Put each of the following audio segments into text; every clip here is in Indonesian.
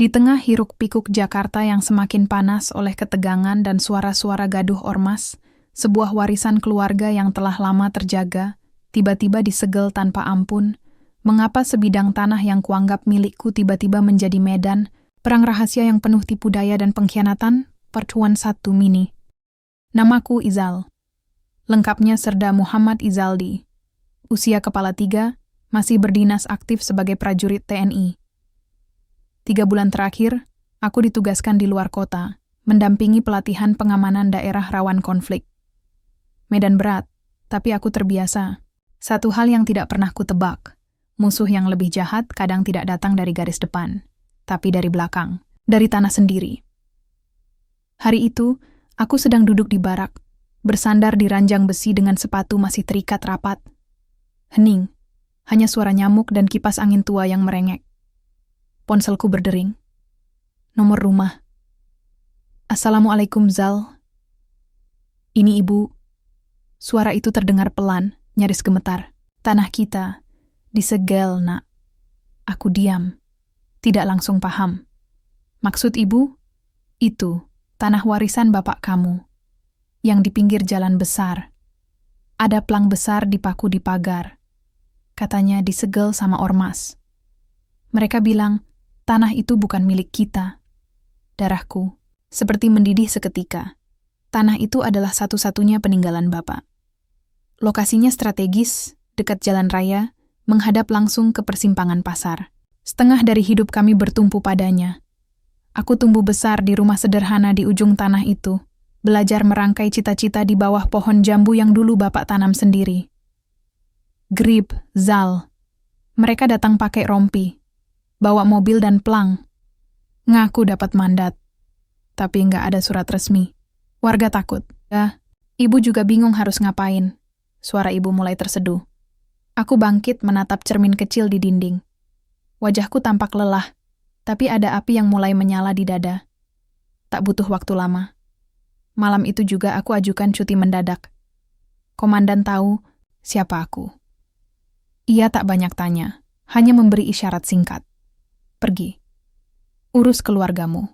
Di tengah hiruk-pikuk Jakarta yang semakin panas oleh ketegangan dan suara-suara gaduh ormas, sebuah warisan keluarga yang telah lama terjaga, tiba-tiba disegel tanpa ampun. Mengapa sebidang tanah yang kuanggap milikku tiba-tiba menjadi medan perang rahasia yang penuh tipu daya dan pengkhianatan? Pertuan 1 Mini. Namaku Izal. Lengkapnya Serda Muhammad Izaldi. Usia kepala 3, masih berdinas aktif sebagai prajurit TNI. 3 bulan terakhir, aku ditugaskan di luar kota, mendampingi pelatihan pengamanan daerah rawan konflik. Medan berat, tapi aku terbiasa. Satu hal yang tidak pernah kutebak. Musuh yang lebih jahat kadang tidak datang dari garis depan, tapi dari belakang, dari tanah sendiri. Hari itu, aku sedang duduk di barak, bersandar di ranjang besi dengan sepatu masih terikat rapat. Hening, hanya suara nyamuk dan kipas angin tua yang merengek. Ponselku berdering. Nomor rumah. Assalamualaikum Zal. Ini ibu. Suara itu terdengar pelan, nyaris gemetar. Tanah kita. Disegel, nak. Aku diam. Tidak langsung paham. Maksud ibu? Itu, tanah warisan bapak kamu. Yang di pinggir jalan besar. Ada plang besar dipaku di pagar. Katanya disegel sama ormas. Mereka bilang, tanah itu bukan milik kita. Darahku, seperti mendidih seketika. Tanah itu adalah satu-satunya peninggalan bapak. Lokasinya strategis, dekat jalan raya, menghadap langsung ke persimpangan pasar. Setengah dari hidup kami bertumpu padanya. Aku tumbuh besar di rumah sederhana di ujung tanah itu, belajar merangkai cita-cita di bawah pohon jambu yang dulu bapak tanam sendiri. Grib, Zal. Mereka datang pakai rompi, bawa mobil dan plang. Ngaku dapat mandat, tapi nggak ada surat resmi. Warga takut. Ya, ibu juga bingung harus ngapain. Suara ibu mulai terseduh. Aku bangkit menatap cermin kecil di dinding. Wajahku tampak lelah, tapi ada api yang mulai menyala di dada. Tak butuh waktu lama. Malam itu juga aku ajukan cuti mendadak. Komandan tahu siapa aku. Ia tak banyak tanya, hanya memberi isyarat singkat. Pergi. Urus keluargamu.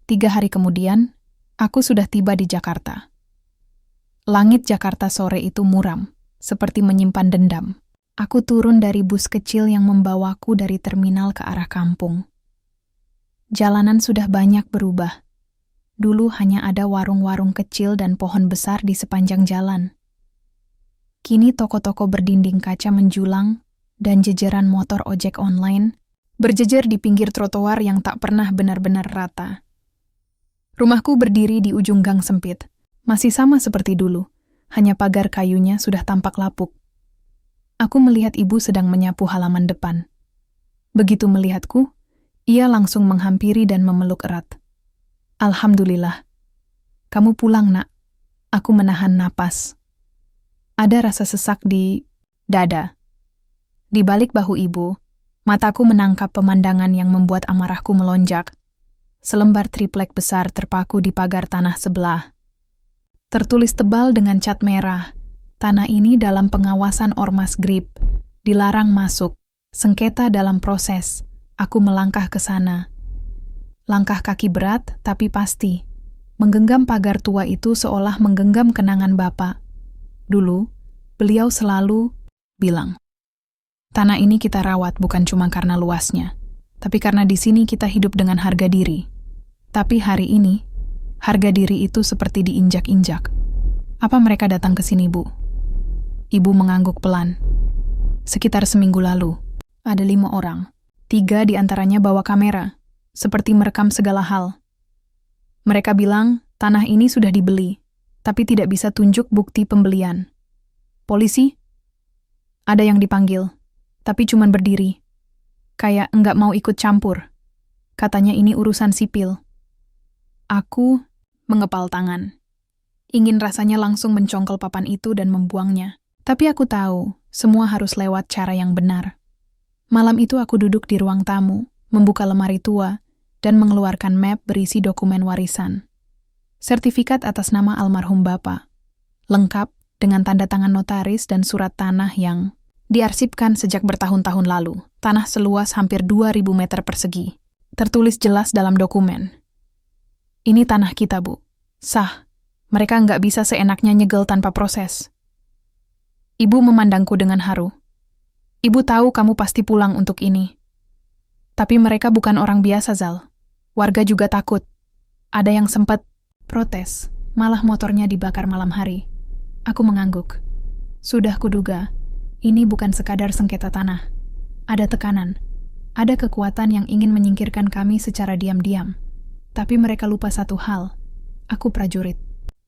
3 hari kemudian, aku sudah tiba di Jakarta. Langit Jakarta sore itu muram, seperti menyimpan dendam. Aku turun dari bus kecil yang membawaku dari terminal ke arah kampung. Jalanan sudah banyak berubah. Dulu hanya ada warung-warung kecil dan pohon besar di sepanjang jalan. Kini toko-toko berdinding kaca menjulang dan jejeran motor ojek online berjejer di pinggir trotoar yang tak pernah benar-benar rata. Rumahku berdiri di ujung gang sempit, masih sama seperti dulu. Hanya pagar kayunya sudah tampak lapuk. Aku melihat ibu sedang menyapu halaman depan. Begitu melihatku, ia langsung menghampiri dan memeluk erat. Alhamdulillah. Kamu pulang, nak. Aku menahan napas. Ada rasa sesak di dada. Di balik bahu ibu, mataku menangkap pemandangan yang membuat amarahku melonjak. Selembar triplek besar terpaku di pagar tanah sebelah. Tertulis tebal dengan cat merah, tanah ini dalam pengawasan ormas Grib, dilarang masuk, sengketa dalam proses. Aku melangkah ke sana. Langkah kaki berat, tapi pasti. Menggenggam pagar tua itu seolah menggenggam kenangan bapak. Dulu, beliau selalu bilang, tanah ini kita rawat bukan cuma karena luasnya, tapi karena di sini kita hidup dengan harga diri. Tapi hari ini, harga diri itu seperti diinjak-injak. Apa mereka datang ke sini, Bu? Ibu mengangguk pelan. Sekitar seminggu lalu, ada 5 orang. 3 di antaranya bawa kamera, seperti merekam segala hal. Mereka bilang, tanah ini sudah dibeli, tapi tidak bisa tunjuk bukti pembelian. Polisi? Ada yang dipanggil, tapi cuman berdiri. Kayak enggak mau ikut campur. Katanya ini urusan sipil. Aku mengepal tangan. Ingin rasanya langsung mencongkel papan itu dan membuangnya. Tapi aku tahu, semua harus lewat cara yang benar. Malam itu aku duduk di ruang tamu, membuka lemari tua, dan mengeluarkan map berisi dokumen warisan. Sertifikat atas nama almarhum bapak. Lengkap dengan tanda tangan notaris dan surat tanah yang diarsipkan sejak bertahun-tahun lalu. Tanah seluas hampir 2.000 meter persegi. Tertulis jelas dalam dokumen. Ini tanah kita, Bu. Sah. Mereka nggak bisa seenaknya nyegel tanpa proses. Ibu memandangku dengan haru. Ibu tahu kamu pasti pulang untuk ini. Tapi mereka bukan orang biasa, Zal. Warga juga takut. Ada yang sempat protes, malah motornya dibakar malam hari. Aku mengangguk. Sudah kuduga, ini bukan sekadar sengketa tanah. Ada tekanan. Ada kekuatan yang ingin menyingkirkan kami secara diam-diam. Tapi mereka lupa satu hal. Aku prajurit.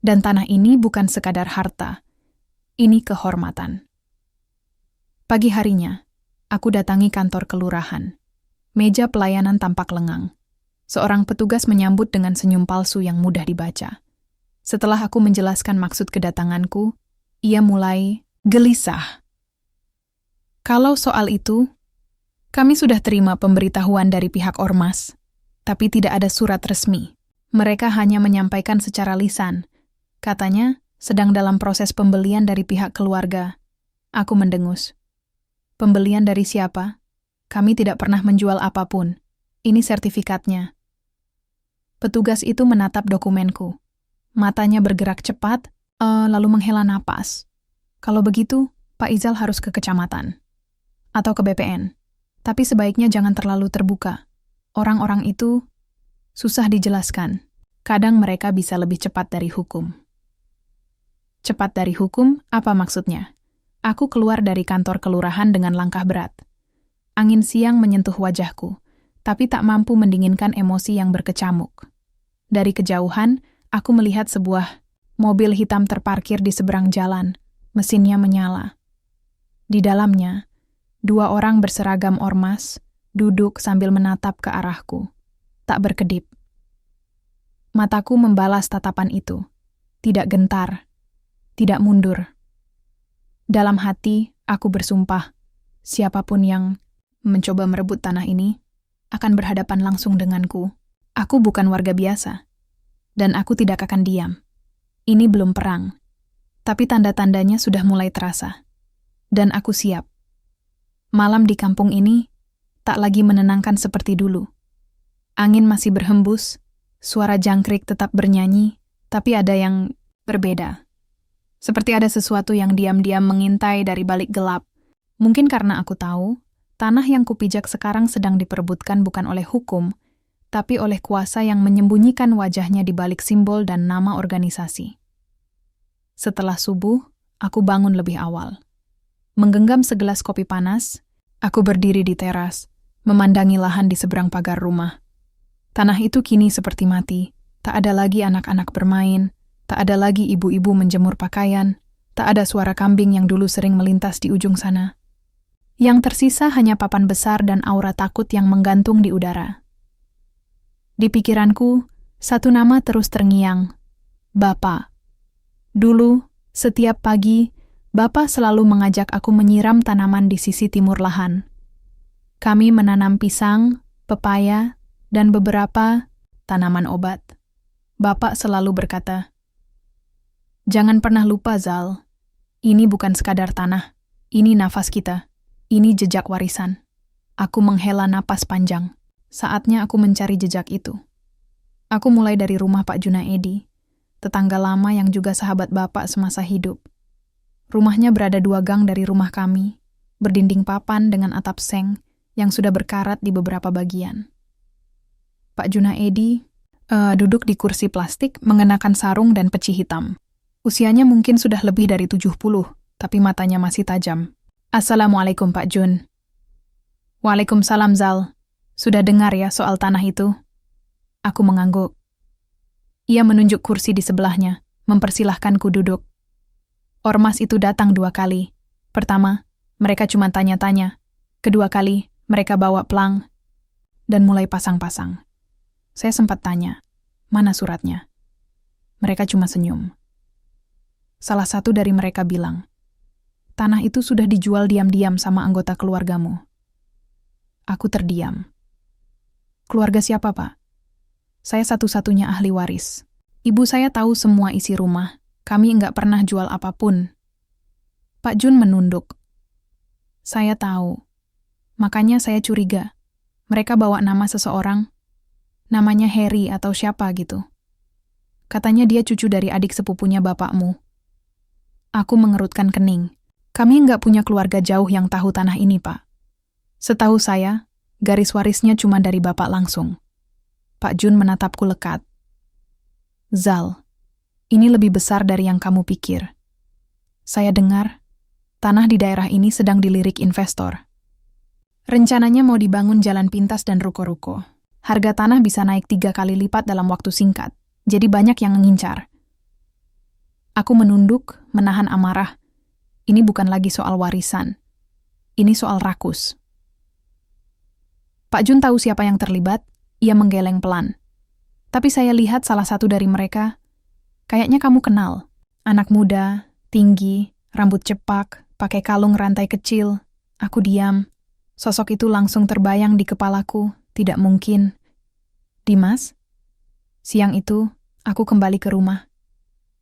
Dan tanah ini bukan sekadar harta. Ini kehormatan. Pagi harinya, aku datangi kantor kelurahan. Meja pelayanan tampak lengang. Seorang petugas menyambut dengan senyum palsu yang mudah dibaca. Setelah aku menjelaskan maksud kedatanganku, ia mulai gelisah. Kalau soal itu, kami sudah terima pemberitahuan dari pihak ormas, tapi tidak ada surat resmi. Mereka hanya menyampaikan secara lisan. Katanya, sedang dalam proses pembelian dari pihak keluarga. Aku mendengus. Pembelian dari siapa? Kami tidak pernah menjual apapun. Ini sertifikatnya. Petugas itu menatap dokumenku. Matanya bergerak cepat, lalu menghela napas. Kalau begitu, Pak Izal harus ke kecamatan. Atau ke BPN. Tapi sebaiknya jangan terlalu terbuka. Orang-orang itu susah dijelaskan. Kadang mereka bisa lebih cepat dari hukum. Cepat dari hukum, apa maksudnya? Aku keluar dari kantor kelurahan dengan langkah berat. Angin siang menyentuh wajahku, tapi tak mampu mendinginkan emosi yang berkecamuk. Dari kejauhan, aku melihat sebuah mobil hitam terparkir di seberang jalan. Mesinnya menyala. Di dalamnya, 2 orang berseragam ormas duduk sambil menatap ke arahku. Tak berkedip. Mataku membalas tatapan itu. Tidak gentar. Tidak mundur. Dalam hati, aku bersumpah, siapapun yang mencoba merebut tanah ini akan berhadapan langsung denganku. Aku bukan warga biasa. Dan aku tidak akan diam. Ini belum perang. Tapi tanda-tandanya sudah mulai terasa. Dan aku siap. Malam di kampung ini tak lagi menenangkan seperti dulu. Angin masih berhembus, suara jangkrik tetap bernyanyi, tapi ada yang berbeda. Seperti ada sesuatu yang diam-diam mengintai dari balik gelap. Mungkin karena aku tahu, tanah yang kupijak sekarang sedang diperebutkan bukan oleh hukum, tapi oleh kuasa yang menyembunyikan wajahnya di balik simbol dan nama organisasi. Setelah subuh, aku bangun lebih awal. Menggenggam segelas kopi panas, aku berdiri di teras, memandangi lahan di seberang pagar rumah. Tanah itu kini seperti mati. Tak ada lagi anak-anak bermain, tak ada lagi ibu-ibu menjemur pakaian, tak ada suara kambing yang dulu sering melintas di ujung sana. Yang tersisa hanya papan besar dan aura takut yang menggantung di udara. Di pikiranku, satu nama terus terngiang, Bapak. Dulu, setiap pagi, Bapak selalu mengajak aku menyiram tanaman di sisi timur lahan. Kami menanam pisang, pepaya, dan beberapa tanaman obat. Bapak selalu berkata, "Jangan pernah lupa, Zal. Ini bukan sekadar tanah. Ini nafas kita. Ini jejak warisan." Aku menghela napas panjang. Saatnya aku mencari jejak itu. Aku mulai dari rumah Pak Junaedi, tetangga lama yang juga sahabat Bapak semasa hidup. Rumahnya berada 2 gang dari rumah kami, berdinding papan dengan atap seng yang sudah berkarat di beberapa bagian. Pak Junaedi duduk di kursi plastik mengenakan sarung dan peci hitam. Usianya mungkin sudah lebih dari 70, tapi matanya masih tajam. "Assalamualaikum, Pak Jun." "Waalaikumsalam, Zal. Sudah dengar ya soal tanah itu?" Aku mengangguk. Ia menunjuk kursi di sebelahnya, mempersilahkanku duduk. Ormas itu datang 2 kali. Pertama, mereka cuma tanya-tanya. Kedua kali, mereka bawa pelang dan mulai pasang-pasang. Saya sempat tanya, mana suratnya? Mereka cuma senyum. Salah satu dari mereka bilang, "Tanah itu sudah dijual diam-diam sama anggota keluargamu." Aku terdiam. "Keluarga siapa, Pak?" "Saya satu-satunya ahli waris. Ibu saya tahu semua isi rumah. Kami enggak pernah jual apapun." Pak Jun menunduk. "Saya tahu. Makanya saya curiga. Mereka bawa nama seseorang, namanya Harry atau siapa gitu. Katanya dia cucu dari adik sepupunya bapakmu. Aku mengerutkan kening. Kami nggak punya keluarga jauh yang tahu tanah ini, Pak. Setahu saya, garis warisnya cuma dari bapak langsung. Pak Jun menatapku lekat. Zal, ini lebih besar dari yang kamu pikir. Saya dengar, tanah di daerah ini sedang dilirik investor. Rencananya mau dibangun jalan pintas dan ruko-ruko. Harga tanah bisa naik 3 kali lipat dalam waktu singkat, jadi banyak yang mengincar. Aku menunduk, menahan amarah. Ini bukan lagi soal warisan. Ini soal rakus. Pak Jun tahu siapa yang terlibat, ia menggeleng pelan. Tapi saya lihat salah satu dari mereka, kayaknya kamu kenal. Anak muda, tinggi, rambut cepak, pakai kalung rantai kecil. Aku diam. Sosok itu langsung terbayang di kepalaku, tidak mungkin. Dimas? Siang itu, aku kembali ke rumah.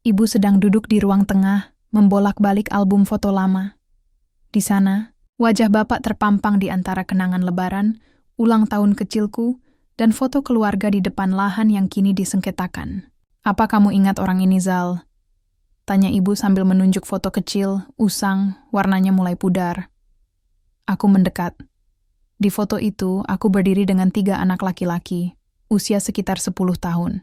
Ibu sedang duduk di ruang tengah, membolak-balik album foto lama. Di sana, wajah bapak terpampang di antara kenangan lebaran, ulang tahun kecilku, dan foto keluarga di depan lahan yang kini disengketakan. Apa kamu ingat orang ini, Zal? Tanya ibu sambil menunjuk foto kecil, usang, warnanya mulai pudar. Aku mendekat. Di foto itu, aku berdiri dengan 3 anak laki-laki, usia sekitar 10 tahun.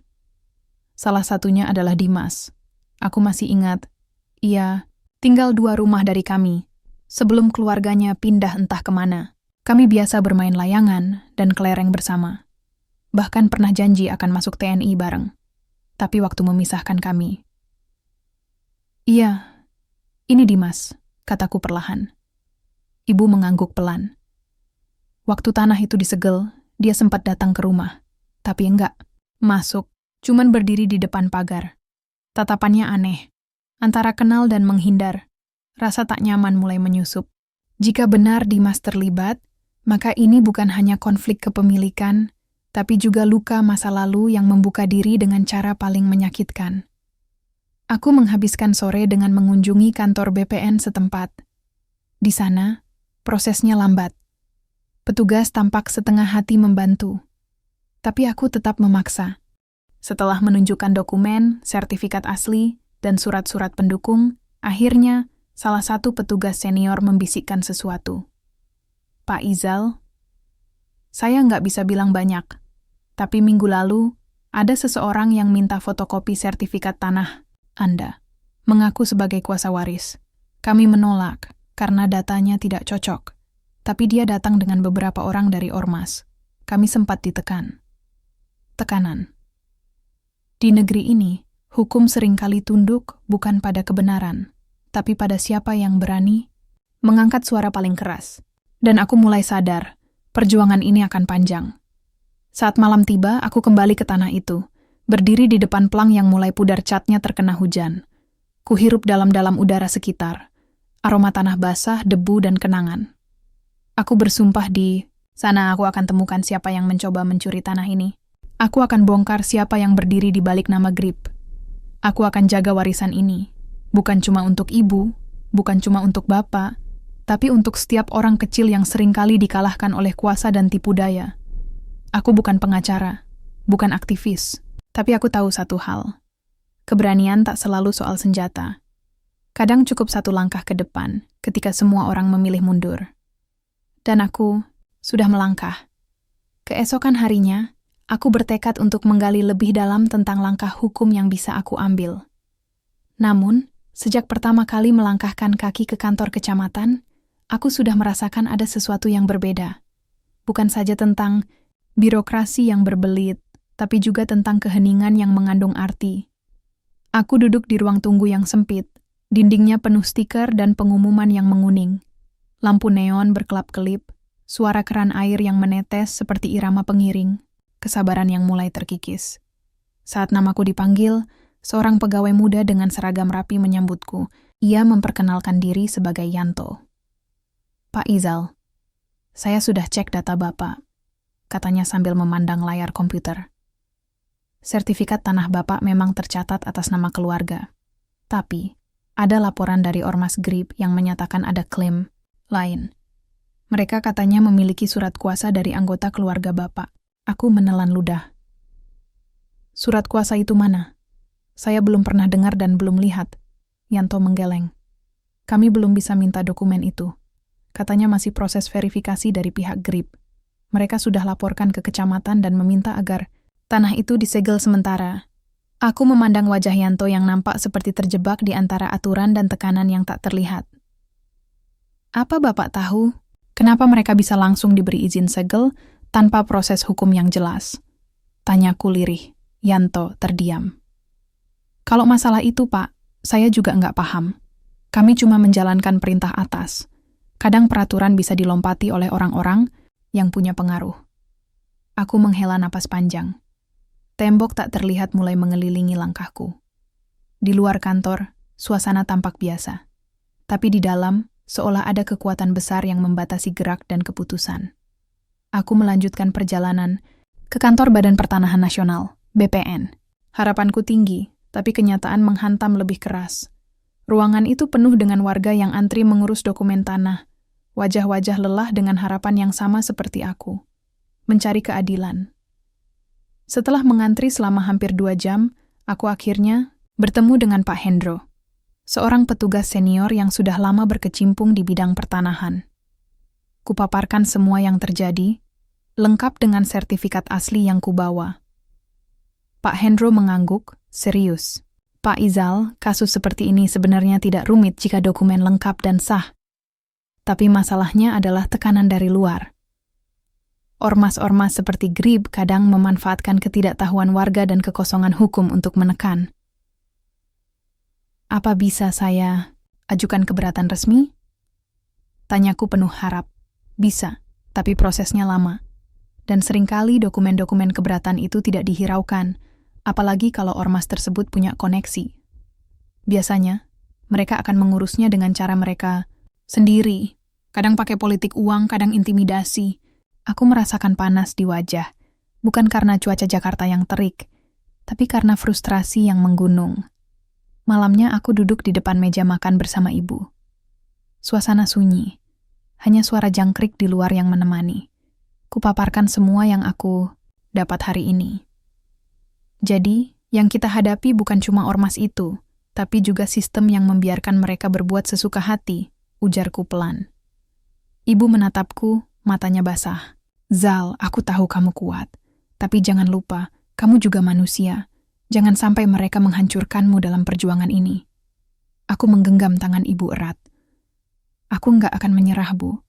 Salah satunya adalah Dimas. Aku masih ingat, ia tinggal 2 rumah dari kami, sebelum keluarganya pindah entah kemana. Kami biasa bermain layangan dan kelereng bersama. Bahkan pernah janji akan masuk TNI bareng. Tapi waktu memisahkan kami. Iya, ini Dimas, kataku perlahan. Ibu mengangguk pelan. Waktu tanah itu disegel, dia sempat datang ke rumah. Tapi enggak, masuk, cuman berdiri di depan pagar. Tatapannya aneh, antara kenal dan menghindar. Rasa tak nyaman mulai menyusup. Jika benar Dimas terlibat, maka ini bukan hanya konflik kepemilikan, tapi juga luka masa lalu yang membuka diri dengan cara paling menyakitkan. Aku menghabiskan sore dengan mengunjungi kantor BPN setempat. Di sana, prosesnya lambat. Petugas tampak setengah hati membantu. Tapi aku tetap memaksa. Setelah menunjukkan dokumen, sertifikat asli, dan surat-surat pendukung, akhirnya salah satu petugas senior membisikkan sesuatu. Pak Izal, saya nggak bisa bilang banyak, tapi minggu lalu ada seseorang yang minta fotokopi sertifikat tanah Anda, mengaku sebagai kuasa waris. Kami menolak karena datanya tidak cocok, tapi dia datang dengan beberapa orang dari Ormas. Kami sempat ditekan. Tekanan. Di negeri ini, hukum seringkali tunduk bukan pada kebenaran, tapi pada siapa yang berani mengangkat suara paling keras. Dan aku mulai sadar, perjuangan ini akan panjang. Saat malam tiba, aku kembali ke tanah itu, berdiri di depan pelang yang mulai pudar catnya terkena hujan. Kuhirup dalam-dalam udara sekitar, aroma tanah basah, debu, dan kenangan. Aku bersumpah di sana aku akan temukan siapa yang mencoba mencuri tanah ini. Aku akan bongkar siapa yang berdiri di balik nama Grip. Aku akan jaga warisan ini, bukan cuma untuk ibu, bukan cuma untuk bapak, tapi untuk setiap orang kecil yang seringkali dikalahkan oleh kuasa dan tipu daya. Aku bukan pengacara, bukan aktivis, tapi aku tahu satu hal. Keberanian tak selalu soal senjata. Kadang cukup 1 langkah ke depan ketika semua orang memilih mundur. Dan aku sudah melangkah. Keesokan harinya, aku bertekad untuk menggali lebih dalam tentang langkah hukum yang bisa aku ambil. Namun, sejak pertama kali melangkahkan kaki ke kantor kecamatan, aku sudah merasakan ada sesuatu yang berbeda. Bukan saja tentang birokrasi yang berbelit, tapi juga tentang keheningan yang mengandung arti. Aku duduk di ruang tunggu yang sempit, dindingnya penuh stiker dan pengumuman yang menguning. Lampu neon berkelap-kelip, suara keran air yang menetes seperti irama pengiring, kesabaran yang mulai terkikis. Saat namaku dipanggil, seorang pegawai muda dengan seragam rapi menyambutku. Ia memperkenalkan diri sebagai Yanto. Pak Izal, saya sudah cek data Bapak, katanya sambil memandang layar komputer. Sertifikat tanah Bapak memang tercatat atas nama keluarga. Tapi, ada laporan dari Ormas Grip yang menyatakan ada klaim lain. Mereka katanya memiliki surat kuasa dari anggota keluarga Bapak. Aku menelan ludah. Surat kuasa itu mana? Saya belum pernah dengar dan belum lihat. Yanto menggeleng. Kami belum bisa minta dokumen itu. Katanya masih proses verifikasi dari pihak GRIP. Mereka sudah laporkan ke kecamatan dan meminta agar tanah itu disegel sementara. Aku memandang wajah Yanto yang nampak seperti terjebak di antara aturan dan tekanan yang tak terlihat. Apa Bapak tahu kenapa mereka bisa langsung diberi izin segel tanpa proses hukum yang jelas? Tanyaku lirih. Yanto terdiam. Kalau masalah itu, Pak, saya juga nggak paham. Kami cuma menjalankan perintah atas. Kadang peraturan bisa dilompati oleh orang-orang yang punya pengaruh. Aku menghela napas panjang. Tembok tak terlihat mulai mengelilingi langkahku. Di luar kantor, suasana tampak biasa. Tapi di dalam, seolah ada kekuatan besar yang membatasi gerak dan keputusan. Aku melanjutkan perjalanan ke kantor Badan Pertanahan Nasional, BPN. Harapanku tinggi, tapi kenyataan menghantam lebih keras. Ruangan itu penuh dengan warga yang antri mengurus dokumen tanah. Wajah-wajah lelah dengan harapan yang sama seperti aku. Mencari keadilan. Setelah mengantri selama hampir 2 jam, aku akhirnya bertemu dengan Pak Hendro, seorang petugas senior yang sudah lama berkecimpung di bidang pertanahan. Kupaparkan semua yang terjadi, lengkap dengan sertifikat asli yang kubawa. Pak Hendro mengangguk, serius. Pak Izal, kasus seperti ini sebenarnya tidak rumit jika dokumen lengkap dan sah. Tapi masalahnya adalah tekanan dari luar. Ormas-ormas seperti GRIP kadang memanfaatkan ketidaktahuan warga dan kekosongan hukum untuk menekan. Apa bisa saya ajukan keberatan resmi? Tanyaku penuh harap. Bisa, tapi prosesnya lama. Dan seringkali dokumen-dokumen keberatan itu tidak dihiraukan, apalagi kalau ormas tersebut punya koneksi. Biasanya, mereka akan mengurusnya dengan cara mereka sendiri. Kadang pakai politik uang, kadang intimidasi. Aku merasakan panas di wajah, bukan karena cuaca Jakarta yang terik, tapi karena frustrasi yang menggunung. Malamnya aku duduk di depan meja makan bersama ibu. Suasana sunyi, hanya suara jangkrik di luar yang menemani. Kupaparkan semua yang aku dapat hari ini. Jadi, yang kita hadapi bukan cuma ormas itu, tapi juga sistem yang membiarkan mereka berbuat sesuka hati, ujarku pelan. Ibu menatapku, matanya basah. Zal, aku tahu kamu kuat. Tapi jangan lupa, kamu juga manusia. Jangan sampai mereka menghancurkanmu dalam perjuangan ini. Aku menggenggam tangan ibu erat. Aku nggak akan menyerah, Bu.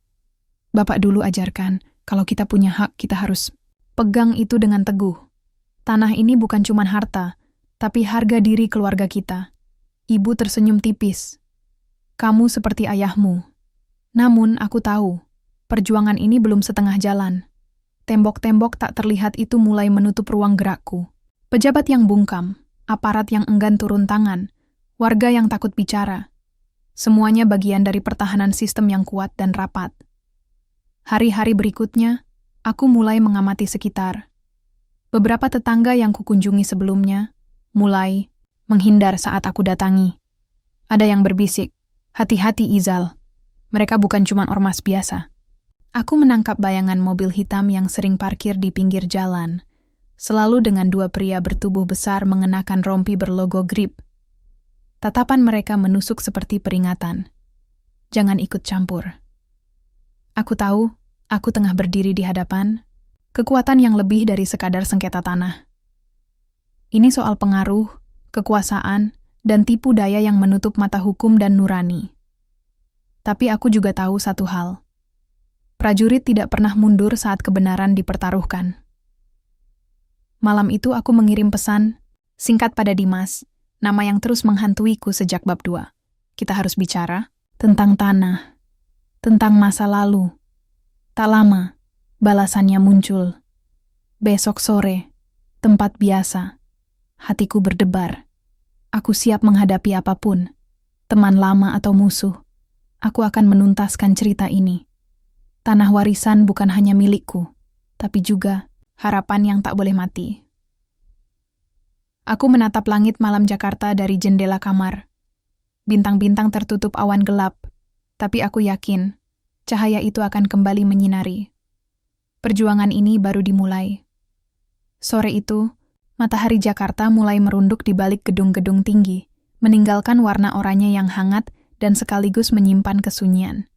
Bapak dulu ajarkan, kalau kita punya hak, kita harus pegang itu dengan teguh. Tanah ini bukan cuma harta, tapi harga diri keluarga kita. Ibu tersenyum tipis. Kamu seperti ayahmu. Namun aku tahu, perjuangan ini belum setengah jalan. Tembok-tembok tak terlihat itu mulai menutup ruang gerakku. Pejabat yang bungkam, aparat yang enggan turun tangan, warga yang takut bicara. Semuanya bagian dari pertahanan sistem yang kuat dan rapat. Hari-hari berikutnya, aku mulai mengamati sekitar. Beberapa tetangga yang kukunjungi sebelumnya mulai menghindar saat aku datangi. Ada yang berbisik, "Hati-hati Izal, mereka bukan cuma ormas biasa." Aku menangkap bayangan mobil hitam yang sering parkir di pinggir jalan, selalu dengan 2 pria bertubuh besar mengenakan rompi berlogo GRIP. Tatapan mereka menusuk seperti peringatan. Jangan ikut campur. Aku tahu, aku tengah berdiri di hadapan kekuatan yang lebih dari sekadar sengketa tanah. Ini soal pengaruh, kekuasaan, dan tipu daya yang menutup mata hukum dan nurani. Tapi aku juga tahu satu hal. Prajurit tidak pernah mundur saat kebenaran dipertaruhkan. Malam itu aku mengirim pesan singkat pada Dimas, nama yang terus menghantuiku sejak bab 2. Kita harus bicara tentang tanah, tentang masa lalu. Tak lama, balasannya muncul. Besok sore, tempat biasa. Hatiku berdebar. Aku siap menghadapi apapun, teman lama atau musuh. Aku akan menuntaskan cerita ini. Tanah warisan bukan hanya milikku, tapi juga harapan yang tak boleh mati. Aku menatap langit malam Jakarta dari jendela kamar. Bintang-bintang tertutup awan gelap, tapi aku yakin cahaya itu akan kembali menyinari. Perjuangan ini baru dimulai. Sore itu, matahari Jakarta mulai merunduk di balik gedung-gedung tinggi, meninggalkan warna oranye yang hangat dan sekaligus menyimpan kesunyian.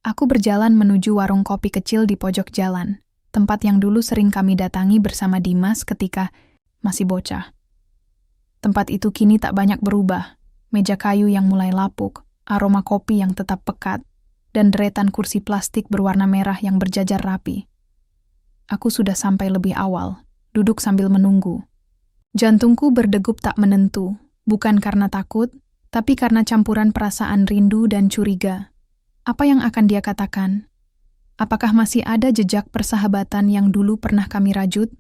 Aku berjalan menuju warung kopi kecil di pojok jalan, tempat yang dulu sering kami datangi bersama Dimas ketika masih bocah. Tempat itu kini tak banyak berubah, meja kayu yang mulai lapuk, aroma kopi yang tetap pekat, dan deretan kursi plastik berwarna merah yang berjajar rapi. Aku sudah sampai lebih awal, duduk sambil menunggu. Jantungku berdegup tak menentu, bukan karena takut, tapi karena campuran perasaan rindu dan curiga. Apa yang akan dia katakan? Apakah masih ada jejak persahabatan yang dulu pernah kami rajut?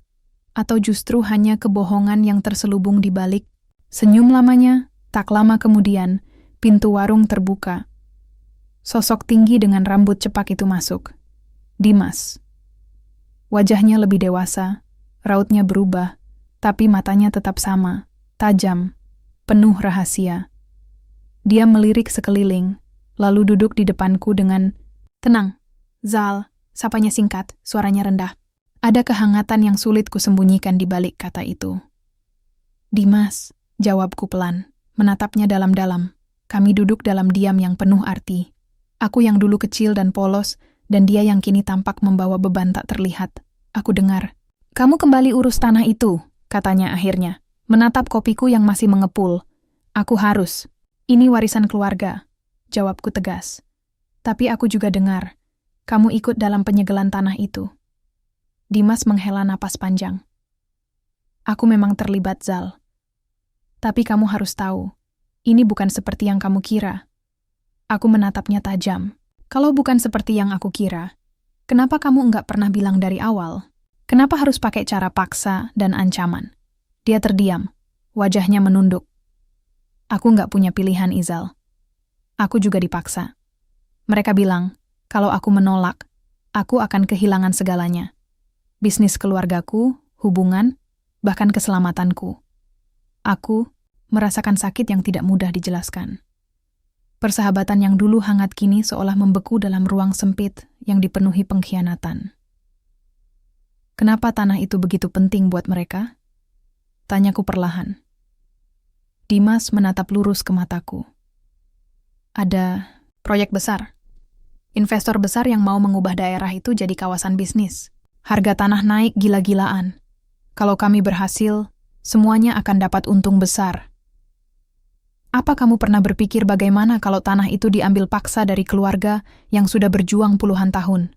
Atau justru hanya kebohongan yang terselubung di balik? Senyum lamanya, tak lama kemudian, pintu warung terbuka. Sosok tinggi dengan rambut cepak itu masuk. Dimas. Wajahnya lebih dewasa, rautnya berubah, tapi matanya tetap sama, tajam, penuh rahasia. Dia melirik sekeliling, lalu duduk di depanku dengan, "Tenang, Zal," sapanya singkat, suaranya rendah. Ada kehangatan yang sulit kusembunyikan di balik kata itu. "Dimas," jawabku pelan, menatapnya dalam-dalam. Kami duduk dalam diam yang penuh arti. Aku yang dulu kecil dan polos, dan dia yang kini tampak membawa beban tak terlihat. Aku dengar, "Kamu kembali urus tanah itu," katanya akhirnya, menatap kopiku yang masih mengepul. "Aku harus. Ini warisan keluarga," jawabku tegas. "Tapi aku juga dengar, kamu ikut dalam penyegelan tanah itu." Dimas menghela napas panjang. "Aku memang terlibat, Zal. Tapi kamu harus tahu, ini bukan seperti yang kamu kira." Aku menatapnya tajam. "Kalau bukan seperti yang aku kira, kenapa kamu enggak pernah bilang dari awal? Kenapa harus pakai cara paksa dan ancaman?" Dia terdiam, wajahnya menunduk. "Aku enggak punya pilihan, Izal. Aku juga dipaksa. Mereka bilang, kalau aku menolak, aku akan kehilangan segalanya. Bisnis keluargaku, hubungan, bahkan keselamatanku. Aku merasakan sakit yang tidak mudah dijelaskan. Persahabatan yang dulu hangat kini seolah membeku dalam ruang sempit yang dipenuhi pengkhianatan." "Kenapa tanah itu begitu penting buat mereka?" tanyaku perlahan. Dimas menatap lurus ke mataku. "Ada proyek besar. Investor besar yang mau mengubah daerah itu jadi kawasan bisnis. Harga tanah naik gila-gilaan. Kalau kami berhasil, semuanya akan dapat untung besar. Apa kamu pernah berpikir bagaimana kalau tanah itu diambil paksa dari keluarga yang sudah berjuang puluhan tahun?"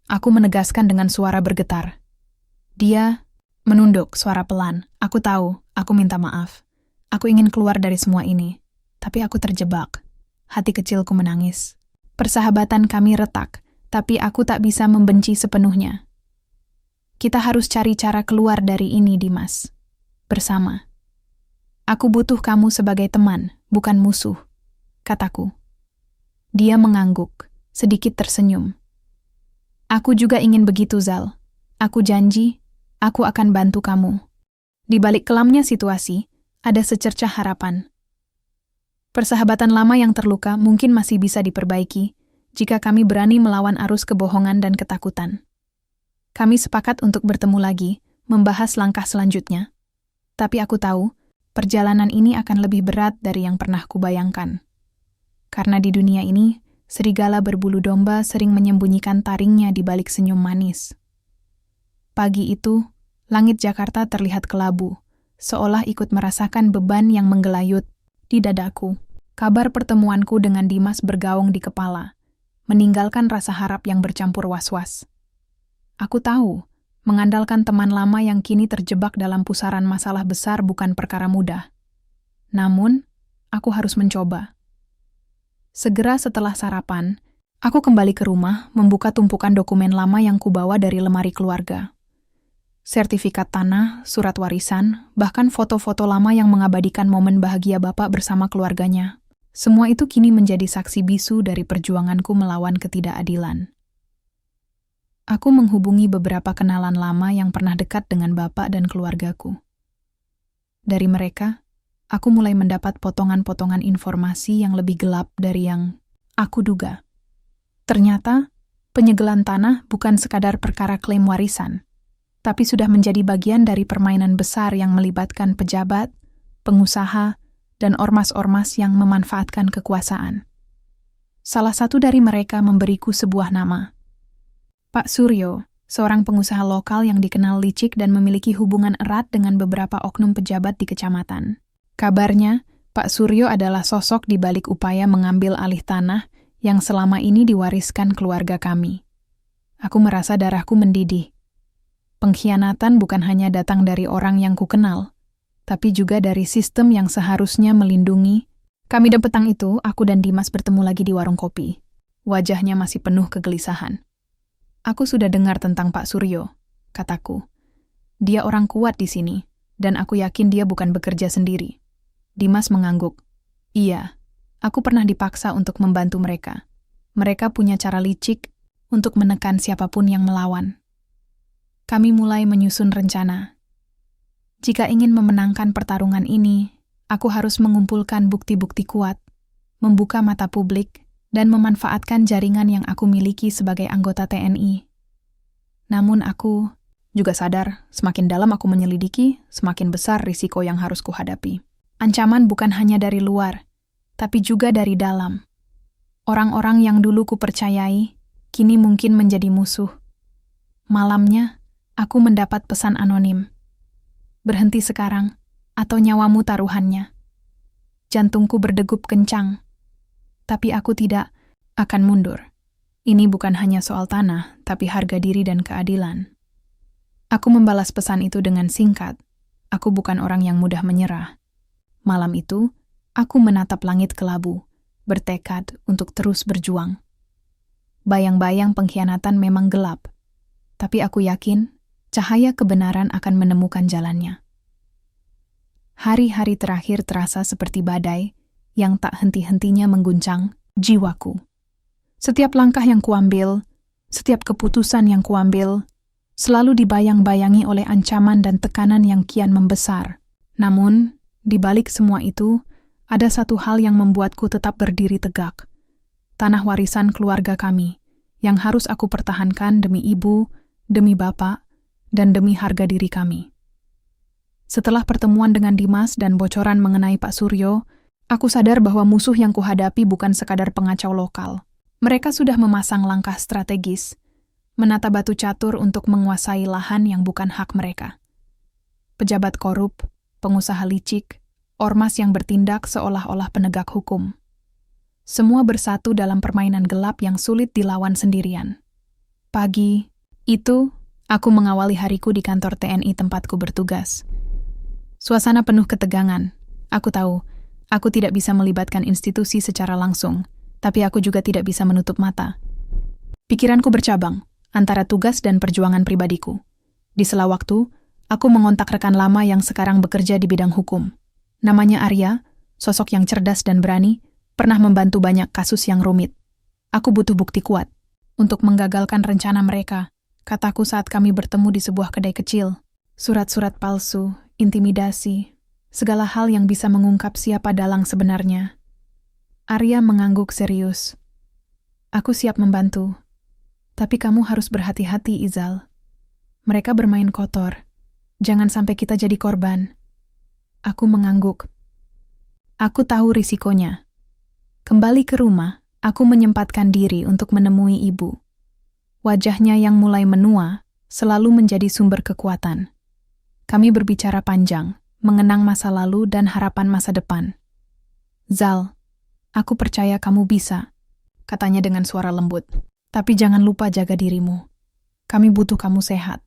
Aku menegaskan dengan suara bergetar. Dia menunduk, suara pelan. "Aku tahu, aku minta maaf. Aku ingin keluar dari semua ini. Tapi aku terjebak." Hati kecilku menangis. Persahabatan kami retak, tapi aku tak bisa membenci sepenuhnya. "Kita harus cari cara keluar dari ini, Dimas. Bersama. Aku butuh kamu sebagai teman, bukan musuh," kataku. Dia mengangguk, sedikit tersenyum. "Aku juga ingin begitu, Zal. Aku janji, aku akan bantu kamu." Di balik kelamnya situasi, ada secercah harapan. Persahabatan lama yang terluka mungkin masih bisa diperbaiki jika kami berani melawan arus kebohongan dan ketakutan. Kami sepakat untuk bertemu lagi, membahas langkah selanjutnya. Tapi aku tahu, perjalanan ini akan lebih berat dari yang pernah kubayangkan. Karena di dunia ini, serigala berbulu domba sering menyembunyikan taringnya di balik senyum manis. Pagi itu, langit Jakarta terlihat kelabu, seolah ikut merasakan beban yang menggelayut di dadaku. Kabar pertemuanku dengan Dimas bergaung di kepala, meninggalkan rasa harap yang bercampur was-was. Aku tahu, mengandalkan teman lama yang kini terjebak dalam pusaran masalah besar bukan perkara mudah. Namun, aku harus mencoba. Segera setelah sarapan, aku kembali ke rumah membuka tumpukan dokumen lama yang kubawa dari lemari keluarga. Sertifikat tanah, surat warisan, bahkan foto-foto lama yang mengabadikan momen bahagia Bapak bersama keluarganya. Semua itu kini menjadi saksi bisu dari perjuanganku melawan ketidakadilan. Aku menghubungi beberapa kenalan lama yang pernah dekat dengan Bapak dan keluargaku. Dari mereka, aku mulai mendapat potongan-potongan informasi yang lebih gelap dari yang aku duga. Ternyata, penyegelan tanah bukan sekadar perkara klaim warisan, tapi sudah menjadi bagian dari permainan besar yang melibatkan pejabat, pengusaha, dan ormas-ormas yang memanfaatkan kekuasaan. Salah satu dari mereka memberiku sebuah nama. Pak Suryo, seorang pengusaha lokal yang dikenal licik dan memiliki hubungan erat dengan beberapa oknum pejabat di kecamatan. Kabarnya, Pak Suryo adalah sosok di balik upaya mengambil alih tanah yang selama ini diwariskan keluarga kami. Aku merasa darahku mendidih. Pengkhianatan bukan hanya datang dari orang yang kukenal, tapi juga dari sistem yang seharusnya melindungi. Dan petang itu, aku dan Dimas bertemu lagi di warung kopi. Wajahnya masih penuh kegelisahan. Aku sudah dengar tentang Pak Suryo, kataku. Dia orang kuat di sini, dan aku yakin dia bukan bekerja sendiri. Dimas mengangguk. Iya, aku pernah dipaksa untuk membantu mereka. Mereka punya cara licik untuk menekan siapapun yang melawan. Kami mulai menyusun rencana. Jika ingin memenangkan pertarungan ini, aku harus mengumpulkan bukti-bukti kuat, membuka mata publik, dan memanfaatkan jaringan yang aku miliki sebagai anggota TNI. Namun aku juga sadar, semakin dalam aku menyelidiki, semakin besar risiko yang harus kuhadapi. Ancaman bukan hanya dari luar, tapi juga dari dalam. Orang-orang yang dulu kupercayai, kini mungkin menjadi musuh. Malamnya, aku mendapat pesan anonim. Berhenti sekarang, atau nyawamu taruhannya. Jantungku berdegup kencang, tapi aku tidak akan mundur. Ini bukan hanya soal tanah, tapi harga diri dan keadilan. Aku membalas pesan itu dengan singkat. Aku bukan orang yang mudah menyerah. Malam itu, aku menatap langit kelabu, bertekad untuk terus berjuang. Bayang-bayang pengkhianatan memang gelap, tapi aku yakin cahaya kebenaran akan menemukan jalannya. Hari-hari terakhir terasa seperti badai yang tak henti-hentinya mengguncang jiwaku. Setiap langkah yang kuambil, setiap keputusan yang kuambil, selalu dibayang-bayangi oleh ancaman dan tekanan yang kian membesar. Namun, di balik semua itu, ada satu hal yang membuatku tetap berdiri tegak. Tanah warisan keluarga kami, yang harus aku pertahankan demi ibu, demi bapak, dan demi harga diri kami. Setelah pertemuan dengan Dimas dan bocoran mengenai Pak Suryo, aku sadar bahwa musuh yang kuhadapi bukan sekadar pengacau lokal. Mereka sudah memasang langkah strategis, menata batu catur untuk menguasai lahan yang bukan hak mereka. Pejabat korup, pengusaha licik, ormas yang bertindak seolah-olah penegak hukum. Semua bersatu dalam permainan gelap yang sulit dilawan sendirian. Pagi itu, aku mengawali hariku di kantor TNI tempatku bertugas. Suasana penuh ketegangan. Aku tahu, aku tidak bisa melibatkan institusi secara langsung, tapi aku juga tidak bisa menutup mata. Pikiranku bercabang antara tugas dan perjuangan pribadiku. Di sela waktu, aku mengontak rekan lama yang sekarang bekerja di bidang hukum. Namanya Arya, sosok yang cerdas dan berani, pernah membantu banyak kasus yang rumit. Aku butuh bukti kuat untuk menggagalkan rencana mereka, kataku saat kami bertemu di sebuah kedai kecil. Surat-surat palsu, intimidasi, segala hal yang bisa mengungkap siapa dalang sebenarnya. Arya mengangguk serius. Aku siap membantu, tapi kamu harus berhati-hati, Izal. Mereka bermain kotor. Jangan sampai kita jadi korban. Aku mengangguk. Aku tahu risikonya. Kembali ke rumah, aku menyempatkan diri untuk menemui ibu. Wajahnya yang mulai menua selalu menjadi sumber kekuatan. Kami berbicara panjang, mengenang masa lalu dan harapan masa depan. Zal, aku percaya kamu bisa, katanya dengan suara lembut. Tapi jangan lupa jaga dirimu. Kami butuh kamu sehat.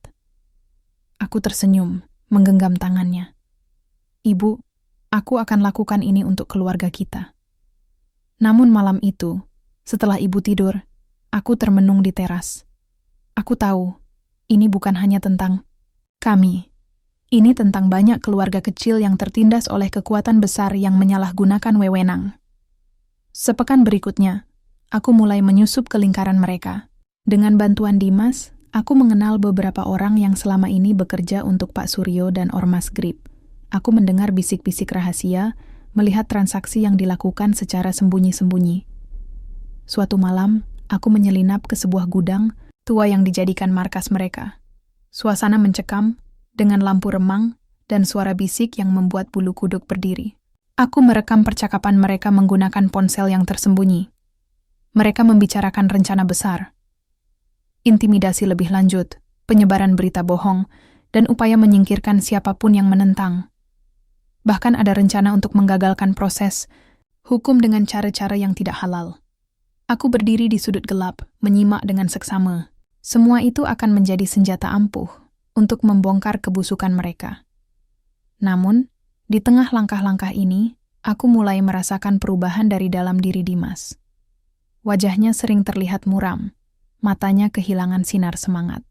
Aku tersenyum, menggenggam tangannya. Ibu, aku akan lakukan ini untuk keluarga kita. Namun malam itu, setelah ibu tidur, aku termenung di teras. Aku tahu, ini bukan hanya tentang kami. Ini tentang banyak keluarga kecil yang tertindas oleh kekuatan besar yang menyalahgunakan wewenang. Sepekan berikutnya, aku mulai menyusup ke lingkaran mereka. Dengan bantuan Dimas, aku mengenal beberapa orang yang selama ini bekerja untuk Pak Suryo dan Ormas Grip. Aku mendengar bisik-bisik rahasia, melihat transaksi yang dilakukan secara sembunyi-sembunyi. Suatu malam, Aku menyelinap ke sebuah gudang tua yang dijadikan markas mereka. Suasana mencekam dengan lampu remang dan suara bisik yang membuat bulu kuduk berdiri. Aku merekam percakapan mereka menggunakan ponsel yang tersembunyi. Mereka membicarakan rencana besar, intimidasi lebih lanjut, penyebaran berita bohong, dan upaya menyingkirkan siapapun yang menentang. Bahkan ada rencana untuk menggagalkan proses hukum dengan cara-cara yang tidak halal. Aku berdiri di sudut gelap, menyimak dengan seksama. Semua itu akan menjadi senjata ampuh untuk membongkar kebusukan mereka. Namun, di tengah langkah-langkah ini, aku mulai merasakan perubahan dari dalam diri Dimas. Wajahnya sering terlihat muram, matanya kehilangan sinar semangat.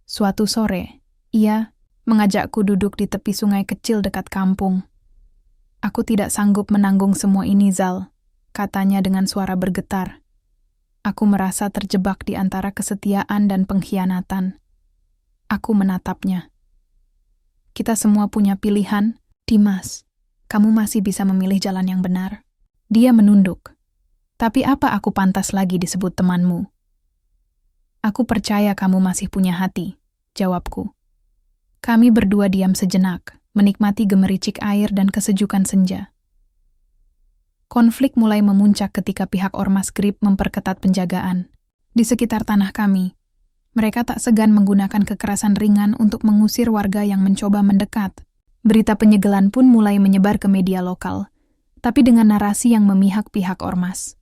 Suatu sore, ia mengajakku duduk di tepi sungai kecil dekat kampung. "Aku tidak sanggup menanggung semua ini, Zal," katanya dengan suara bergetar. Aku merasa terjebak di antara kesetiaan dan pengkhianatan. Aku menatapnya. "Kita semua punya pilihan, Dimas. Kamu masih bisa memilih jalan yang benar." Dia menunduk. "Tapi apa aku pantas lagi disebut temanmu?" "Aku percaya kamu masih punya hati," jawabku. Kami berdua diam sejenak, menikmati gemericik air dan kesejukan senja. Konflik mulai memuncak ketika pihak Ormas Grip memperketat penjagaan di sekitar tanah kami. Mereka tak segan menggunakan kekerasan ringan untuk mengusir warga yang mencoba mendekat. Berita penyegelan pun mulai menyebar ke media lokal, tapi dengan narasi yang memihak pihak Ormas.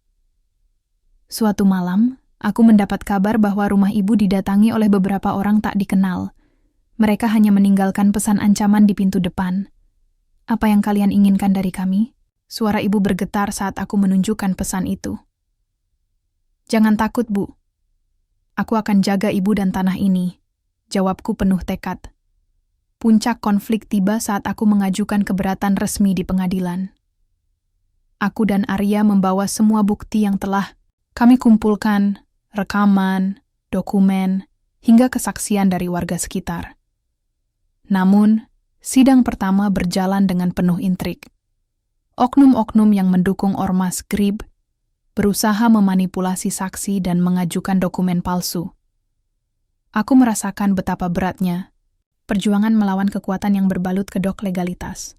Suatu malam, aku mendapat kabar bahwa rumah ibu didatangi oleh beberapa orang tak dikenal. Mereka hanya meninggalkan pesan ancaman di pintu depan. "Apa yang kalian inginkan dari kami?" Suara ibu bergetar saat aku menunjukkan pesan itu. "Jangan takut, Bu. Aku akan jaga ibu dan tanah ini," jawabku penuh tekad. Puncak konflik tiba saat aku mengajukan keberatan resmi di pengadilan. Aku dan Arya membawa semua bukti yang telah kami kumpulkan, rekaman, dokumen, hingga kesaksian dari warga sekitar. Namun, sidang pertama berjalan dengan penuh intrik. Oknum-oknum yang mendukung Ormas Grip berusaha memanipulasi saksi dan mengajukan dokumen palsu. Aku merasakan betapa beratnya perjuangan melawan kekuatan yang berbalut kedok legalitas.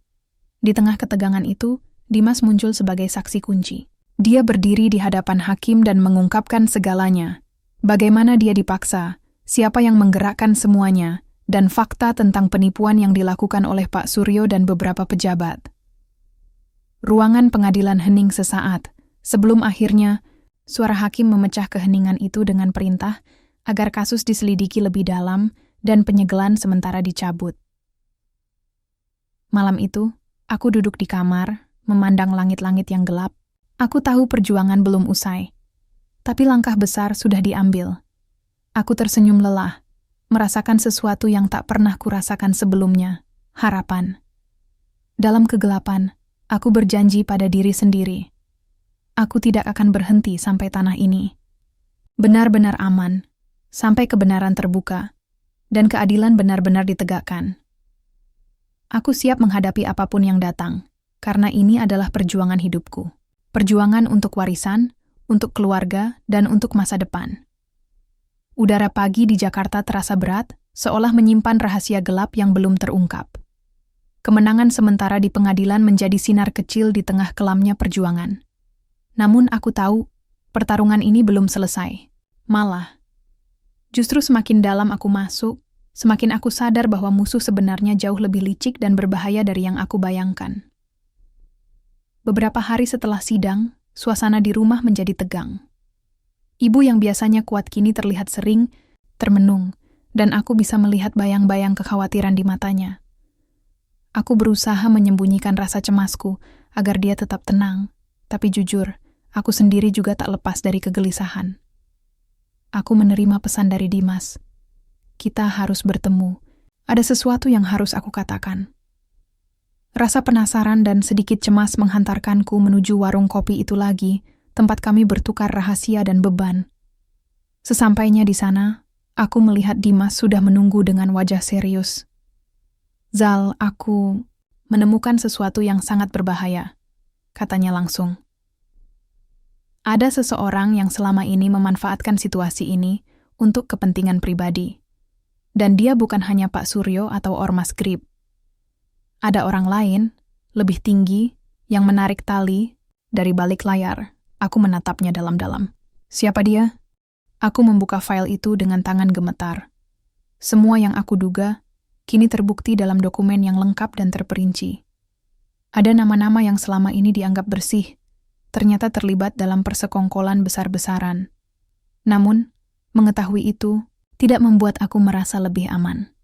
Di tengah ketegangan itu, Dimas muncul sebagai saksi kunci. Dia berdiri di hadapan hakim dan mengungkapkan segalanya. Bagaimana dia dipaksa, siapa yang menggerakkan semuanya, dan fakta tentang penipuan yang dilakukan oleh Pak Suryo dan beberapa pejabat. Ruangan pengadilan hening sesaat, sebelum akhirnya suara hakim memecah keheningan itu dengan perintah agar kasus diselidiki lebih dalam dan penyegelan sementara dicabut. Malam itu, aku duduk di kamar, memandang langit-langit yang gelap. Aku tahu perjuangan belum usai, tapi langkah besar sudah diambil. Aku tersenyum lelah, merasakan sesuatu yang tak pernah kurasakan sebelumnya, harapan. Dalam kegelapan, aku berjanji pada diri sendiri. Aku tidak akan berhenti sampai tanah ini benar-benar aman, sampai kebenaran terbuka, dan keadilan benar-benar ditegakkan. Aku siap menghadapi apapun yang datang, karena ini adalah perjuangan hidupku. Perjuangan untuk warisan, untuk keluarga, dan untuk masa depan. Udara pagi di Jakarta terasa berat, seolah menyimpan rahasia gelap yang belum terungkap. Kemenangan sementara di pengadilan menjadi sinar kecil di tengah kelamnya perjuangan. Namun aku tahu, pertarungan ini belum selesai. Malah, justru semakin dalam aku masuk, semakin aku sadar bahwa musuh sebenarnya jauh lebih licik dan berbahaya dari yang aku bayangkan. Beberapa hari setelah sidang, suasana di rumah menjadi tegang. Ibu yang biasanya kuat kini terlihat sering, termenung, dan aku bisa melihat bayang-bayang kekhawatiran di matanya. Aku berusaha menyembunyikan rasa cemasku agar dia tetap tenang, tapi jujur, aku sendiri juga tak lepas dari kegelisahan. Aku menerima pesan dari Dimas. Kita harus bertemu. Ada sesuatu yang harus aku katakan. Rasa penasaran dan sedikit cemas menghantarkanku menuju warung kopi itu lagi, tempat kami bertukar rahasia dan beban. Sesampainya di sana, aku melihat Dimas sudah menunggu dengan wajah serius. "Zal, aku menemukan sesuatu yang sangat berbahaya," katanya langsung. Ada seseorang yang selama ini memanfaatkan situasi ini untuk kepentingan pribadi. Dan dia bukan hanya Pak Suryo atau Ormas Grip. Ada orang lain, lebih tinggi, yang menarik tali dari balik layar. Aku menatapnya dalam-dalam. Siapa dia? Aku membuka file itu dengan tangan gemetar. Semua yang aku duga kini terbukti dalam dokumen yang lengkap dan terperinci. Ada nama-nama yang selama ini dianggap bersih, ternyata terlibat dalam persekongkolan besar-besaran. Namun, mengetahui itu tidak membuat aku merasa lebih aman.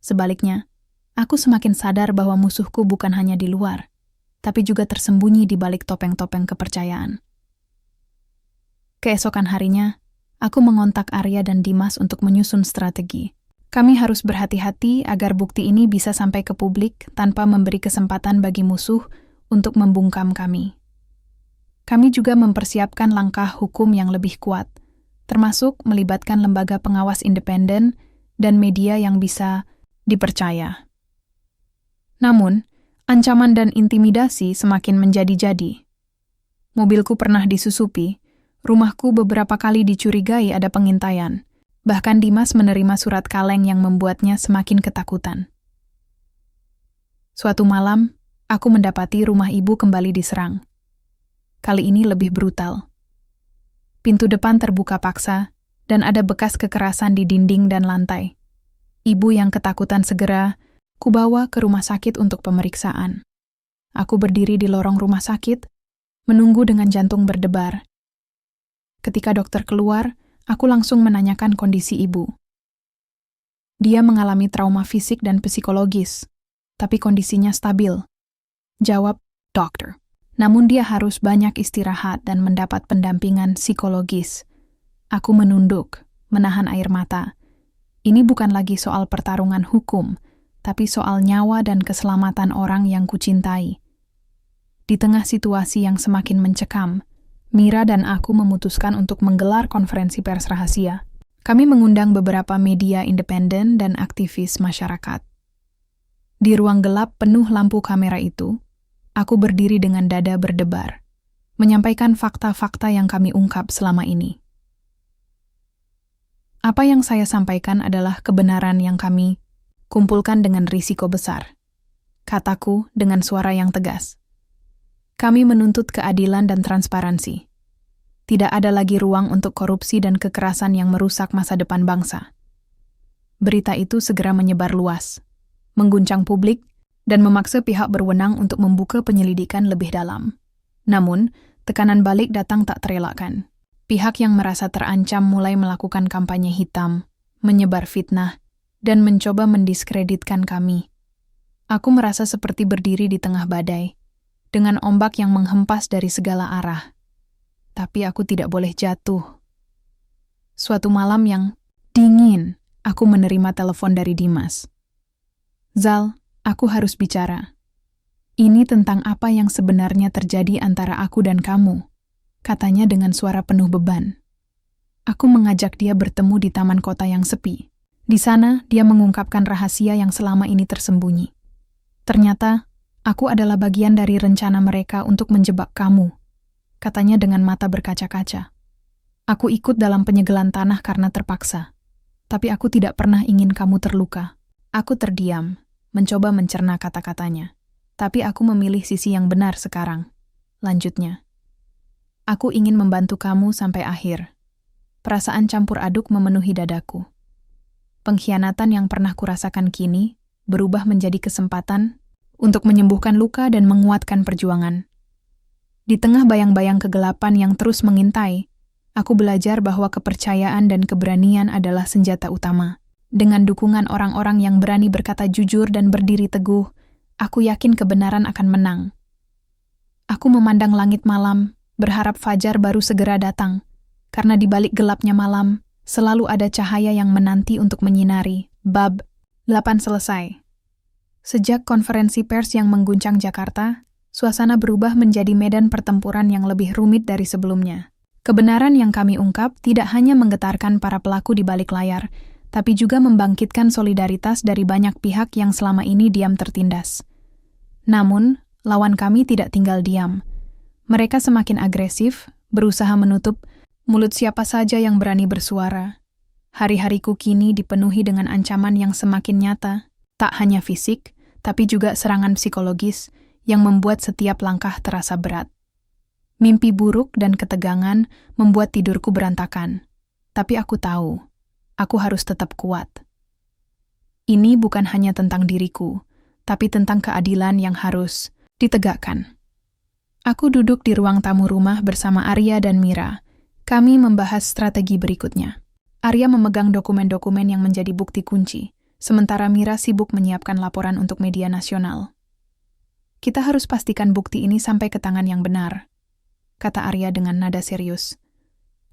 Sebaliknya, aku semakin sadar bahwa musuhku bukan hanya di luar, tapi juga tersembunyi di balik topeng-topeng kepercayaan. Keesokan harinya, aku mengontak Arya dan Dimas untuk menyusun strategi. Kami harus berhati-hati agar bukti ini bisa sampai ke publik tanpa memberi kesempatan bagi musuh untuk membungkam kami. Kami juga mempersiapkan langkah hukum yang lebih kuat, termasuk melibatkan lembaga pengawas independen dan media yang bisa dipercaya. Namun, ancaman dan intimidasi semakin menjadi-jadi. Mobilku pernah disusupi, rumahku beberapa kali dicurigai ada pengintaian. Bahkan Dimas menerima surat kaleng yang membuatnya semakin ketakutan. Suatu malam, aku mendapati rumah ibu kembali diserang. Kali ini lebih brutal. Pintu depan terbuka paksa, dan ada bekas kekerasan di dinding dan lantai. Ibu yang ketakutan segera kubawa ke rumah sakit untuk pemeriksaan. Aku berdiri di lorong rumah sakit, menunggu dengan jantung berdebar. Ketika dokter keluar, aku langsung menanyakan kondisi ibu. Dia mengalami trauma fisik dan psikologis, tapi kondisinya stabil. Jawab dokter. Namun dia harus banyak istirahat dan mendapat pendampingan psikologis. Aku menunduk, menahan air mata. Ini bukan lagi soal pertarungan hukum, tapi soal nyawa dan keselamatan orang yang kucintai. Di tengah situasi yang semakin mencekam, Mira dan aku memutuskan untuk menggelar konferensi pers rahasia. Kami mengundang beberapa media independen dan aktivis masyarakat. Di ruang gelap penuh lampu kamera itu, aku berdiri dengan dada berdebar, menyampaikan fakta-fakta yang kami ungkap selama ini. Apa yang saya sampaikan adalah kebenaran yang kami kumpulkan dengan risiko besar. Kataku dengan suara yang tegas. Kami menuntut keadilan dan transparansi. Tidak ada lagi ruang untuk korupsi dan kekerasan yang merusak masa depan bangsa. Berita itu segera menyebar luas, mengguncang publik, dan memaksa pihak berwenang untuk membuka penyelidikan lebih dalam. Namun, tekanan balik datang tak terelakkan. Pihak yang merasa terancam mulai melakukan kampanye hitam, menyebar fitnah, dan mencoba mendiskreditkan kami. Aku merasa seperti berdiri di tengah badai, dengan ombak yang menghempas dari segala arah. Tapi aku tidak boleh jatuh. Suatu malam yang dingin, aku menerima telepon dari Dimas. Zal, aku harus bicara. Ini tentang apa yang sebenarnya terjadi antara aku dan kamu, katanya dengan suara penuh beban. Aku mengajak dia bertemu di taman kota yang sepi. Di sana, dia mengungkapkan rahasia yang selama ini tersembunyi. Ternyata, aku adalah bagian dari rencana mereka untuk menjebak kamu, katanya dengan mata berkaca-kaca. Aku ikut dalam penyegelan tanah karena terpaksa, tapi aku tidak pernah ingin kamu terluka. Aku terdiam, mencoba mencerna kata-katanya. Tapi aku memilih sisi yang benar sekarang. Lanjutnya. Aku ingin membantu kamu sampai akhir. Perasaan campur aduk memenuhi dadaku. Pengkhianatan yang pernah kurasakan kini berubah menjadi kesempatan untuk menyembuhkan luka dan menguatkan perjuangan. Di tengah bayang-bayang kegelapan yang terus mengintai, aku belajar bahwa kepercayaan dan keberanian adalah senjata utama. Dengan dukungan orang-orang yang berani berkata jujur dan berdiri teguh, aku yakin kebenaran akan menang. Aku memandang langit malam, berharap fajar baru segera datang, karena di balik gelapnya malam, selalu ada cahaya yang menanti untuk menyinari. Bab 8 selesai. Sejak konferensi pers yang mengguncang Jakarta, suasana berubah menjadi medan pertempuran yang lebih rumit dari sebelumnya. Kebenaran yang kami ungkap tidak hanya menggetarkan para pelaku di balik layar, tapi juga membangkitkan solidaritas dari banyak pihak yang selama ini diam tertindas. Namun, lawan kami tidak tinggal diam. Mereka semakin agresif, berusaha menutup mulut siapa saja yang berani bersuara. Hari-hariku kini dipenuhi dengan ancaman yang semakin nyata, tak hanya fisik, tapi juga serangan psikologis yang membuat setiap langkah terasa berat. Mimpi buruk dan ketegangan membuat tidurku berantakan. Tapi aku tahu, aku harus tetap kuat. Ini bukan hanya tentang diriku, tapi tentang keadilan yang harus ditegakkan. Aku duduk di ruang tamu rumah bersama Arya dan Mira. Kami membahas strategi berikutnya. Arya memegang dokumen-dokumen yang menjadi bukti kunci, sementara Mira sibuk menyiapkan laporan untuk media nasional. Kita harus pastikan bukti ini sampai ke tangan yang benar, kata Arya dengan nada serius.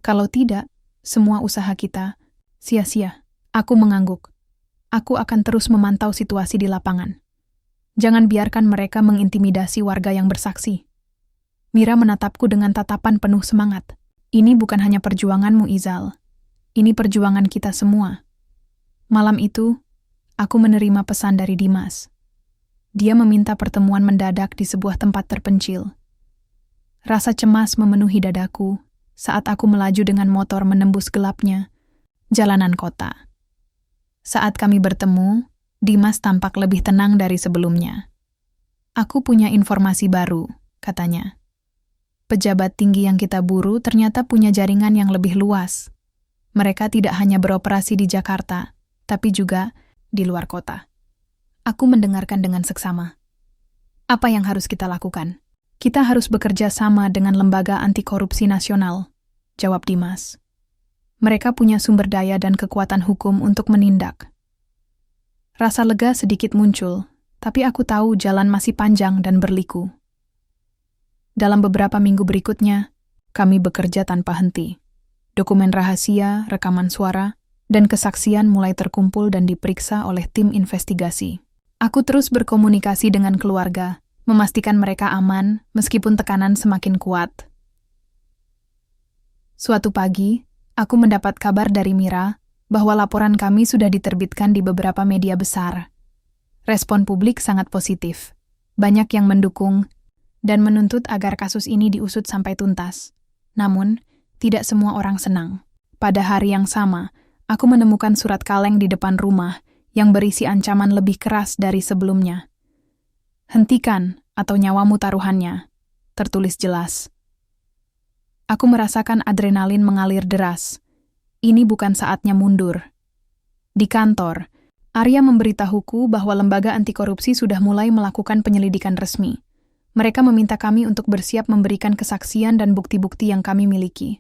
Kalau tidak, semua usaha kita sia-sia. Aku mengangguk. Aku akan terus memantau situasi di lapangan. Jangan biarkan mereka mengintimidasi warga yang bersaksi. Mira menatapku dengan tatapan penuh semangat. Ini bukan hanya perjuanganmu, Izal. Ini perjuangan kita semua. Malam itu, aku menerima pesan dari Dimas. Dia meminta pertemuan mendadak di sebuah tempat terpencil. Rasa cemas memenuhi dadaku saat aku melaju dengan motor menembus gelapnya jalanan kota. Saat kami bertemu, Dimas tampak lebih tenang dari sebelumnya. Aku punya informasi baru, katanya. Pejabat tinggi yang kita buru ternyata punya jaringan yang lebih luas. Mereka tidak hanya beroperasi di Jakarta, tapi juga di luar kota. Aku mendengarkan dengan seksama. Apa yang harus kita lakukan? Kita harus bekerja sama dengan Lembaga Anti Korupsi Nasional, jawab Dimas. Mereka punya sumber daya dan kekuatan hukum untuk menindak. Rasa lega sedikit muncul, tapi aku tahu jalan masih panjang dan berliku. Dalam beberapa minggu berikutnya, kami bekerja tanpa henti. Dokumen rahasia, rekaman suara, dan kesaksian mulai terkumpul dan diperiksa oleh tim investigasi. Aku terus berkomunikasi dengan keluarga, memastikan mereka aman meskipun tekanan semakin kuat. Suatu pagi, aku mendapat kabar dari Mira bahwa laporan kami sudah diterbitkan di beberapa media besar. Respon publik sangat positif. Banyak yang mendukung dan menuntut agar kasus ini diusut sampai tuntas. Namun, tidak semua orang senang. Pada hari yang sama, aku menemukan surat kaleng di depan rumah yang berisi ancaman lebih keras dari sebelumnya. Hentikan atau nyawamu taruhannya, tertulis jelas. Aku merasakan adrenalin mengalir deras. Ini bukan saatnya mundur. Di kantor, Arya memberitahuku bahwa Lembaga Anti Korupsi sudah mulai melakukan penyelidikan resmi. Mereka meminta kami untuk bersiap memberikan kesaksian dan bukti-bukti yang kami miliki.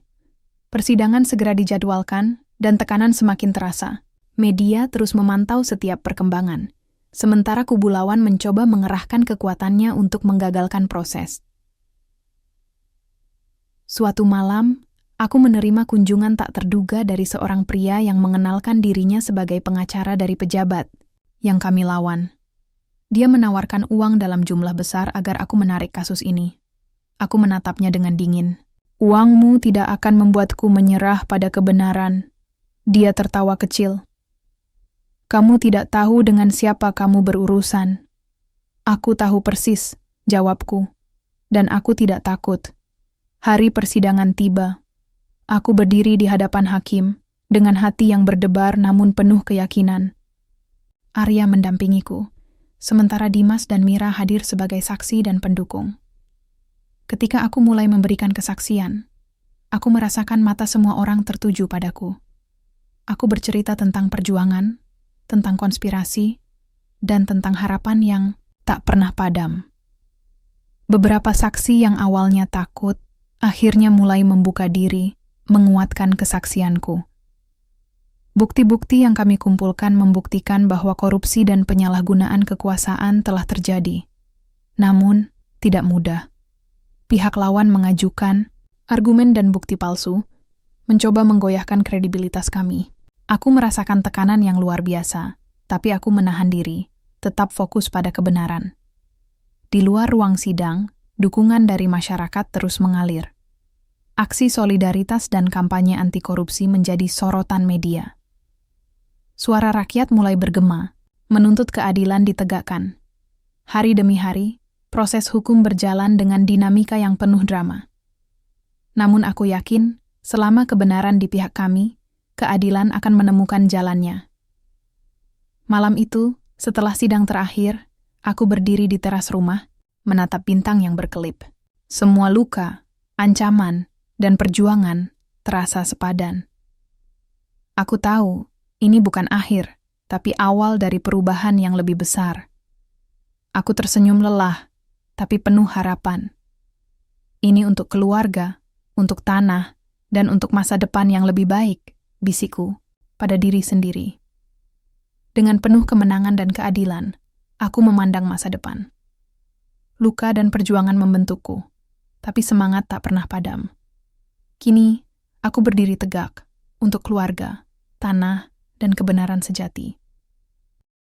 Persidangan segera dijadwalkan dan tekanan semakin terasa. Media terus memantau setiap perkembangan, sementara kubu lawan mencoba mengerahkan kekuatannya untuk menggagalkan proses. Suatu malam, aku menerima kunjungan tak terduga dari seorang pria yang mengenalkan dirinya sebagai pengacara dari pejabat yang kami lawan. Dia menawarkan uang dalam jumlah besar agar aku menarik kasus ini. Aku menatapnya dengan dingin. Uangmu tidak akan membuatku menyerah pada kebenaran. Dia tertawa kecil. Kamu tidak tahu dengan siapa kamu berurusan. Aku tahu persis, jawabku. Dan aku tidak takut. Hari persidangan tiba. Aku berdiri di hadapan hakim, dengan hati yang berdebar namun penuh keyakinan. Arya mendampingiku, sementara Dimas dan Mira hadir sebagai saksi dan pendukung. Ketika aku mulai memberikan kesaksian, aku merasakan mata semua orang tertuju padaku. Aku bercerita tentang perjuangan, tentang konspirasi, dan tentang harapan yang tak pernah padam. Beberapa saksi yang awalnya takut, akhirnya mulai membuka diri, menguatkan kesaksianku. Bukti-bukti yang kami kumpulkan membuktikan bahwa korupsi dan penyalahgunaan kekuasaan telah terjadi. Namun, tidak mudah. Pihak lawan mengajukan argumen dan bukti palsu, mencoba menggoyahkan kredibilitas kami. Aku merasakan tekanan yang luar biasa, tapi aku menahan diri, tetap fokus pada kebenaran. Di luar ruang sidang, dukungan dari masyarakat terus mengalir. Aksi solidaritas dan kampanye anti korupsi menjadi sorotan media. Suara rakyat mulai bergema, menuntut keadilan ditegakkan. Hari demi hari, proses hukum berjalan dengan dinamika yang penuh drama. Namun aku yakin, selama kebenaran di pihak kami, keadilan akan menemukan jalannya. Malam itu, setelah sidang terakhir, aku berdiri di teras rumah, menatap bintang yang berkelip. Semua luka, ancaman, dan perjuangan terasa sepadan. Aku tahu, ini bukan akhir, tapi awal dari perubahan yang lebih besar. Aku tersenyum lelah, tapi penuh harapan. Ini untuk keluarga, untuk tanah, dan untuk masa depan yang lebih baik, bisikku, pada diri sendiri. Dengan penuh kemenangan dan keadilan, aku memandang masa depan. Luka dan perjuangan membentukku, tapi semangat tak pernah padam. Kini, aku berdiri tegak untuk keluarga, tanah, dan kebenaran sejati.